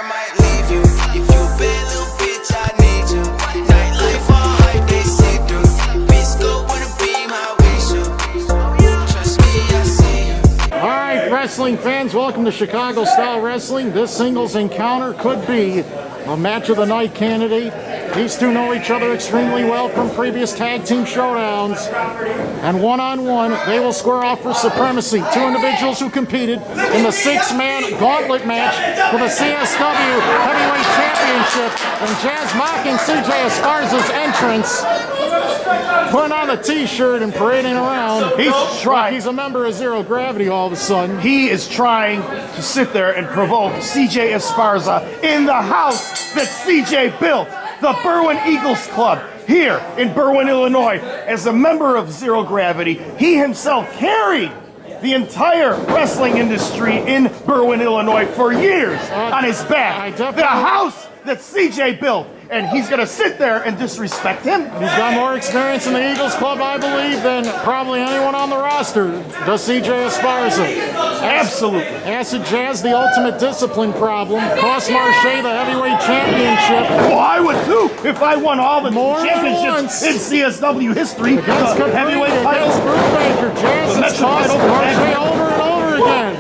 car might leave you. If you a bad little bitch, I need you. Nightlife all hype, they see through. Bisco with a beam, how we shoot. Trust me, I see you. All right, wrestling fans, welcome to Chicago Style Wrestling. This singles encounter could be a match of the night candidate. These two know each other extremely well from previous tag team showdowns. And one-on-one, they will square off for supremacy. Two individuals who competed in the six-man gauntlet match for the CSW Heavyweight Championship. And Jaz mocking CJ Esparza's entrance, putting on a t-shirt and parading around. He's trying. Like he's a member of Zero Gravity all of a sudden. He is trying to sit there and provoke CJ Esparza in the house that CJ built, the Berwyn Eagles Club, here in Berwyn, Illinois. As a member of Zero Gravity, he himself carried the entire wrestling industry in Berwyn, Illinois for years on his back. The house that CJ built. And he's going to sit there and disrespect him? He's got more experience in the Eagles Club, I believe, than probably anyone on the roster. Does CJ Esparza. Absolutely. Acid Jaz, the ultimate discipline problem. Cost Marche the heavyweight championship. Well, I would too if I won all the championships in CSW history. Against heavyweight titles. Brubaker. Jaz has cost Marche over and over again.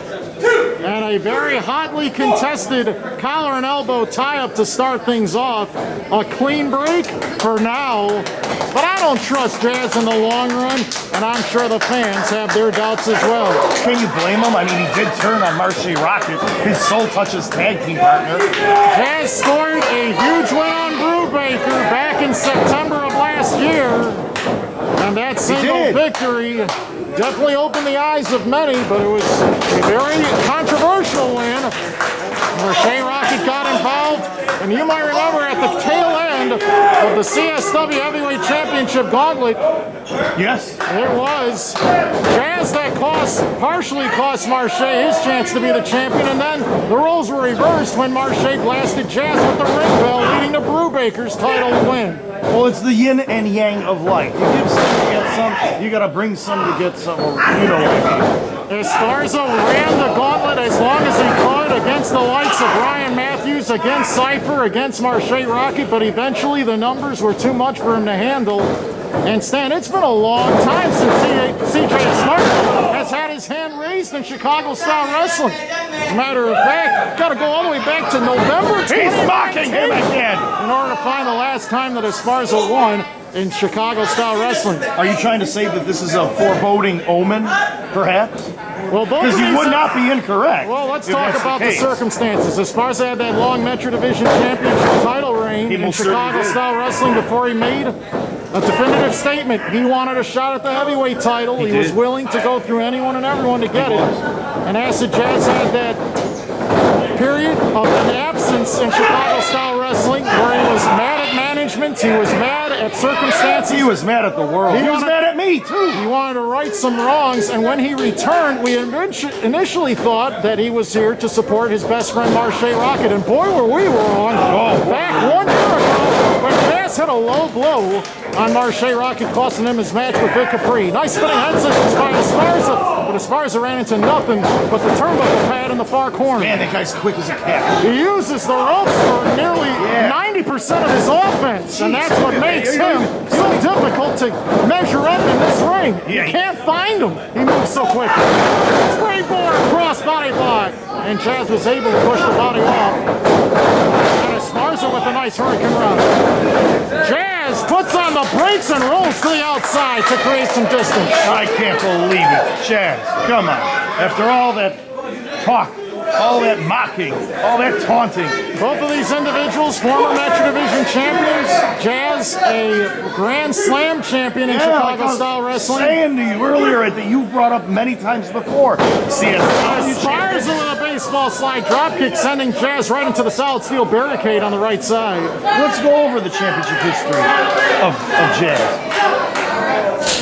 And a very hotly contested collar and elbow tie-up to start things off. A clean break for now. But I don't trust Jaz in the long run, and I'm sure the fans have their doubts as well. Can you blame him? I mean, he did turn on Marche Rocket, his Soul Touches tag team partner. Jaz scored a huge win on Brubaker back in September of last year. And that single victory definitely opened the eyes of many, but it was a very controversial win. Marche Rocket got involved, and you might remember at the tail end of the CSW Heavyweight Championship Gauntlet, yes, it was Jaz that partially cost Marche his chance to be the champion, and then the roles were reversed when Marche blasted Jaz with the ring bell, leading to Brubaker's title win. Well, it's the yin and yang of life. You give some to get some, you gotta bring some to get some, you know what I mean. Esparza ran the gauntlet as long as he could against the likes of Ryan Matthews, against Cypher, against Marche Rocket, but eventually the numbers were too much for him to handle. And Stan, it's been a long time since CJ Esparza has had his hand raised in Chicago Style Wrestling. As a matter of fact, got to go all the way back to November 2019. He's mocking him again! In order to find the last time that Esparza won in Chicago Style Wrestling. Are you trying to say that this is a foreboding omen, perhaps? Well, because you would not be incorrect. Well, let's talk about the circumstances. Esparza had that long Metro Division Championship title reign in Chicago Style Wrestling before he made a definitive statement. He wanted a shot at the heavyweight title. He was willing to go through anyone and everyone to get it. And Acid Jaz had that period of an absence in Chicago Style Wrestling where he was mad at management, he was mad at circumstances. He was mad at the world. He was mad at me, too. He wanted to right some wrongs, and when he returned, we initially thought that he was here to support his best friend, Marche Rocket, and boy, were we wrong. Back 1 year ago, when Jaz hit a low blow on Marche Rocket, costing him his match with Vic Capri. Nice spinning head scissors by Esparza, but Esparza ran into nothing but the turnbuckle pad in the far corner. Man, that guy's quick as a cat. He uses the ropes for nearly 90% of his offense, and that's what makes him so difficult to measure up in this ring. You can't find him. He moves so quick. Springboard cross body block, and Jaz was able to push the body off. And Esparza with a nice hurricane run. Jaz puts on the brakes and rolls to the outside to create some distance. I can't believe it. Jaz, come on. After all that talk, all that mocking, all that taunting. Both of these individuals, former Metro Division champions. Jaz, a Grand Slam champion in Chicago Style Wrestling. Saying to you earlier that you brought up many times before. Esparza with a baseball slide dropkick, sending Jaz right into the solid steel barricade on the right side. Let's go over the championship history of Jaz.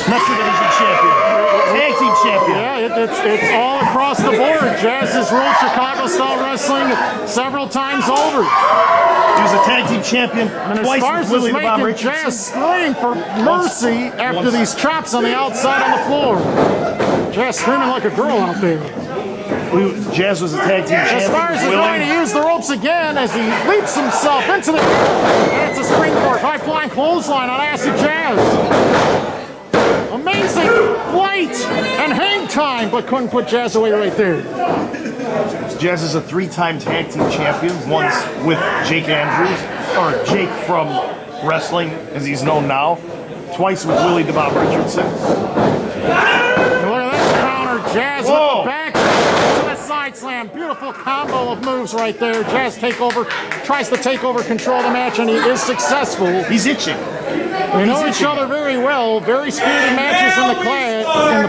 Metro Division champion. Tag team champion. Yeah, it's all across the board. Jaz has ruled Chicago Style Wrestling several times over. He was a tag team champion twice with Willie the Bomb Richardson. Jaz scream for mercy after these chops on the outside on the floor. Jaz screaming like a girl out there. Jaz was a tag team champion. Esparza going to use the ropes again as he leaps himself into the... And it's a springboard. High flying clothesline on Acid Jaz. Amazing flight and hang time, but couldn't put Jaz away right there. Jaz is a 3-time tag team champion, once with Jake Andrews, or Jake from wrestling as he's known now, twice with Willie the Bob Richardson. And look at that counter, Jaz with the back to the side slam. Beautiful combo of moves right there. Jaz tries to take over control of the match, and he is successful. He's itching. They know each other very well. Very spirited matches in the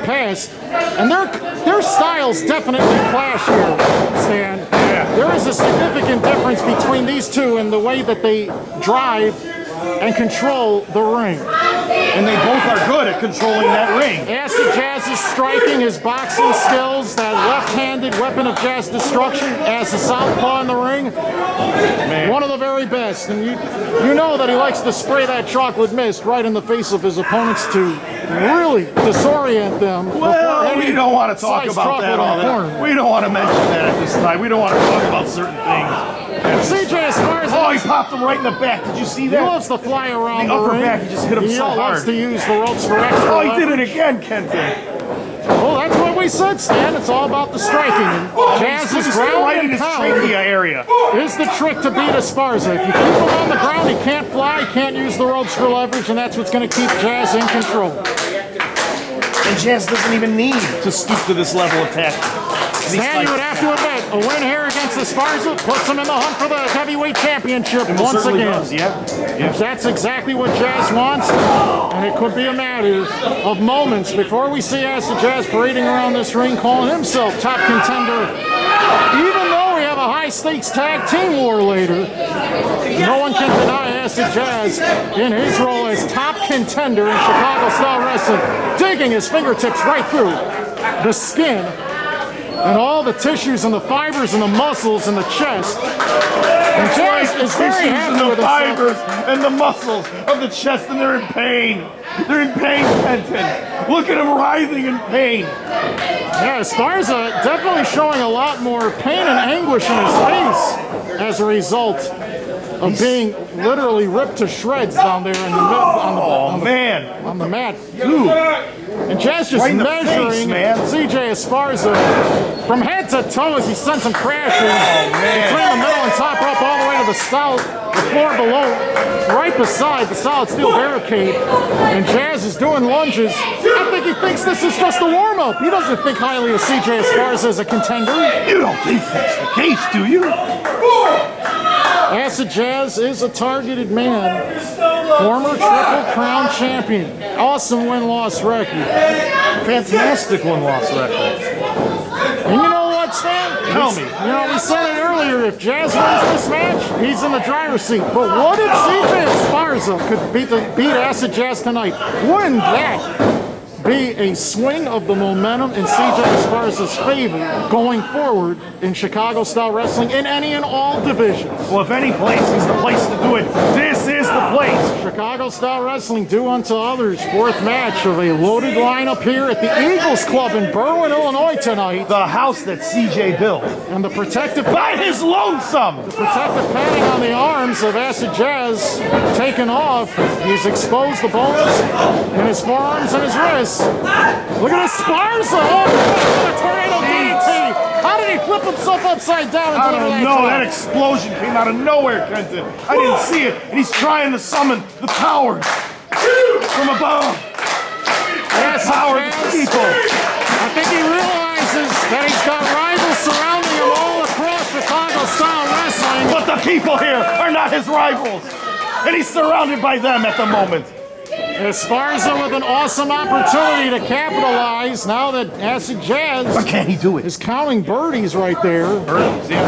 past, and their styles definitely clash here, Stan. Yeah. There is a significant difference between these two in the way that they drive and control the ring. And they both are good at controlling that ring. Acid Jaz's striking, his boxing skills, that left-handed weapon of Jazz destruction as a southpaw in the ring, one of the very best. And you know that he likes to spray that chocolate mist right in the face of his opponents to really disorient them. Well, we don't want to talk about that all that. We don't want to mention that at this time. We don't want to talk about certain things. CJ Esparza. Oh, he popped him right in the back. Did you see that? He loves to fly around the upper ring. back, he just hit him so hard. He loves to use the ropes for extra. Oh, he did it again, Kenton. Well, that's what we said, Stan. It's all about the striking. And Jaz is right in ground his and trachea area. Is the trick to beat Esparza. If you keep him on the ground, he can't fly, he can't use the ropes for leverage, and that's what's going to keep Jaz in control. And Jaz doesn't even need to stoop to this level of tactics. Stan, you would have to admit, a win here against Esparza puts him in the hunt for the heavyweight championship once again. Does, yeah. That's exactly what Jaz wants, and it could be a matter of moments before we see Acid Jaz parading around this ring calling himself top contender. Even though we have a high-stakes tag team war later, no one can deny Acid Jaz in his role as top contender in Chicago-style wrestling, digging his fingertips right through the skin and all the tissues and the fibers and the muscles in the chest. And Jaz is very happy with the fibers and the muscles of the chest, and they're in pain. They're in pain, Kenton. Look at him writhing in pain. Yeah, Esparza definitely showing a lot more pain and anguish in his face as a result of being literally ripped to shreds down there in the on the mat. Dude. And Jaz just right measuring CJ Esparza from head to toe as he sends him crashing between the middle and top rope all the way to the floor below, right beside the solid steel barricade. And Jaz is doing lunges. I think he thinks this is just a warm-up. He doesn't think highly of CJ Esparza as a contender. You don't think that's the case, do you? Acid Jaz is a targeted man. Former Triple Crown champion. Awesome win-loss record. Fantastic win-loss record. And you know what, Stan? Tell me. You know, we said it earlier. If Jaz wins this match, he's in the driver's seat. But what if CJ Esparza could beat Acid Jaz tonight? Wouldn't that be a swing of the momentum in CJ Esparza's favor going forward in Chicago-style wrestling in any and all divisions? Well, if any place is the place to do it, this is the place. Chicago-style wrestling do unto others. Fourth match of a loaded lineup here at the Eagles Club in Berwyn, Illinois tonight. The house that CJ built. And the protective... By his lonesome! The protective padding on the arms of Acid Jaz taken off. He's exposed the bones in his forearms and his wrists. Look at Esparza! Oh, a tornado DDT! How did he flip himself upside down? I don't know. That explosion came out of nowhere, Kenton. I didn't see it, and he's trying to summon the powers from above. Yes, power of people. I think he realizes that he's got rivals surrounding him all across Chicago-style wrestling. But the people here are not his rivals, and he's surrounded by them at the moment. Esparza with an awesome opportunity to capitalize now that Acid Jaz But can he do it? is counting birdies right there. Birdies, yeah.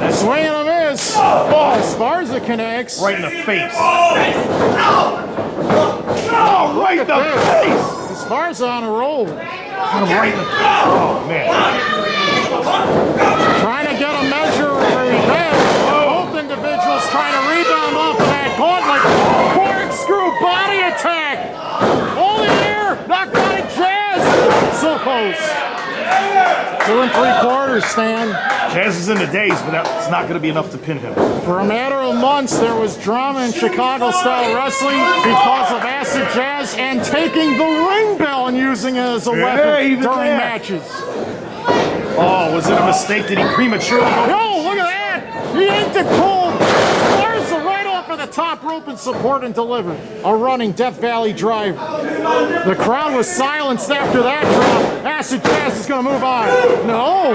That's swing and a miss. Oh, Esparza connects. Right in the face. Oh, right in the face. Esparza on a roll. Got him right in the face. Oh, man. Trying to get a measure of revenge. Both individuals trying to rebound off of that gauntlet. Corkscrew body attack. All in the air. Knocked by Jaz. So close. 2 3/4, Stan. Jaz is in the daze, but that's not going to be enough to pin him. For a matter of months, there was drama in Chicago-style wrestling because of Acid Jaz and taking the ring bell and using it as a weapon during matches. Oh, was it a mistake? Did he prematurely go? No, look at that! He aimed it cold. Esparza right off of the top rope and support and delivered. A running Death Valley drive. The crowd was silenced after that drop. Acid Jaz is going to move on. No!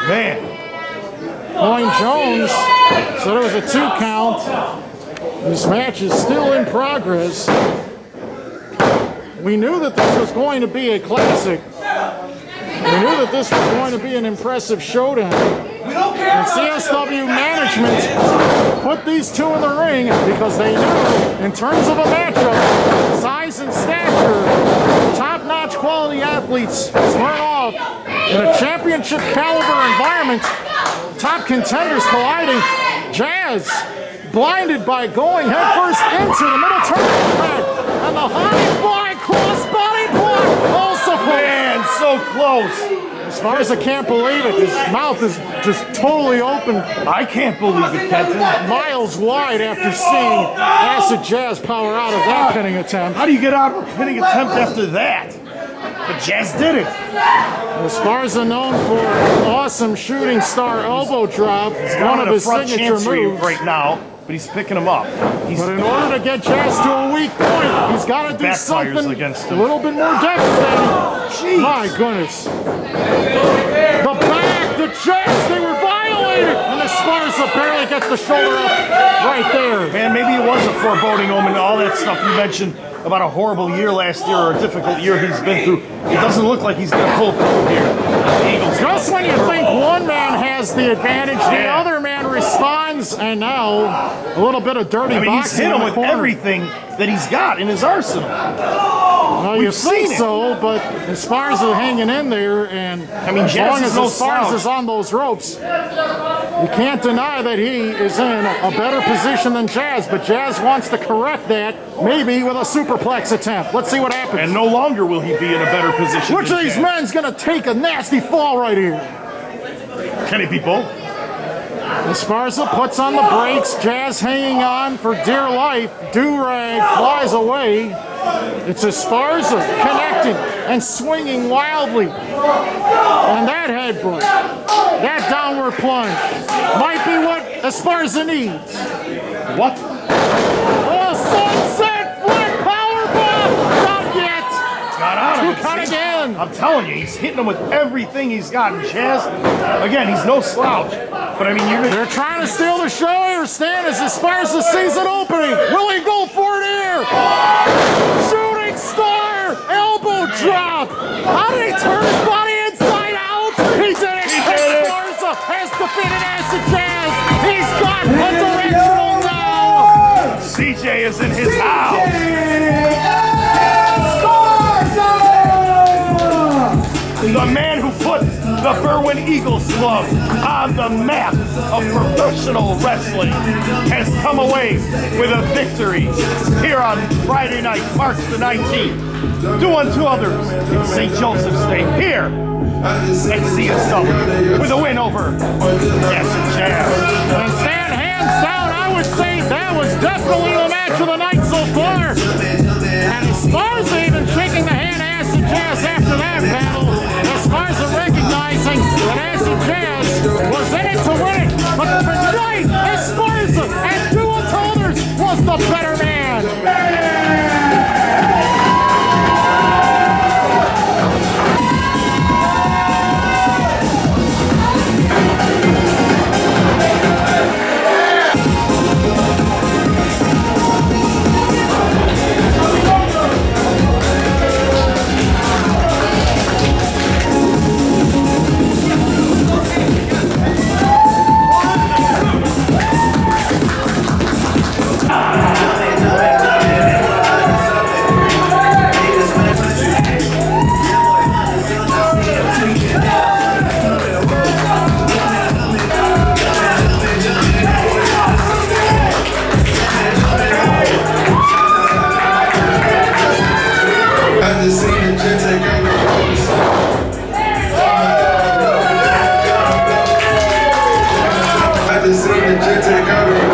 Man. Point Jones said it was a 2 count. This match is still in progress. We knew that this was going to be a classic. We knew that this was going to be an impressive showdown. And CSW management put these two in the ring because they knew, in terms of a matchup, size and stature, top-notch quality athletes squaring off in a championship caliber environment. Top contenders colliding. Jaz blinded by going headfirst into the middle turnbuckle and the high fly crossbody block also. Man, so close. Esparza can't believe it. His mouth is just totally open. I can't believe it, Kenton. Miles wide after seeing Acid Jaz power out of that pinning attempt. How do you get out of a pinning attempt after that? But Jaz did it. Esparza known for awesome shooting star elbow drop. One of his signature moves. Right now, but he's picking him up. But in order to get Jaz to a weak point, he's got to do something a little bit more devastating. Jeez. My goodness. The back, the Jaz, they were violated. And Esparza barely gets the shoulder up right there. Man, maybe it was a foreboding omen. All that stuff you mentioned about a horrible year last year or a difficult year he's been through. It doesn't look like he's going to pull through here. Just when you think one man has the advantage, the other man responds, and now a little bit of dirty boxing. He's hit him with everything that he's got in his arsenal. Well, you think so, but Esparza hanging in there, and as long as Esparza's on those ropes, you can't deny that he is in a better position than Jaz, but Jaz wants to correct that, maybe with a superplex attempt. Let's see what happens. And no longer will he be in a better position. Which of these men's going to take a nasty fall right here? Can it be both? Esparza puts on the brakes, Jaz hanging on for dear life. Do-rag flies away. It's Esparza connecting and swinging wildly. And that headbutt, that downward plunge, might be what Esparza needs. What? Oh, sunset flip powerbomb! Not yet! Got out of it. Count again! I'm telling you, he's hitting him with everything he's got. And Jaz, again, he's no slouch. But I mean, they're trying to steal the show here, Stan, as Esparza sees an opening. Will he go for it here? Shooting star! Elbow drop! How did he turn his body inside out? He did it! Esparza has defeated Acid Jaz! He's got a directional now! CJ is in his house! The man who put the Berwyn Eagles Club on the map of professional wrestling has come away with a victory here on Friday night, March the 19th. Do unto others in St. Joseph's Day here at CSW with a win over Acid Jaz. And Stan, hands down, I would say that was definitely the match of the night so far. And Esparza even shaking the hand of Acid Jaz after that battle. Esparza recognizing that Acid Jaz was in it to win it, but tonight Esparza, and do unto others, was the better man. shit take cover.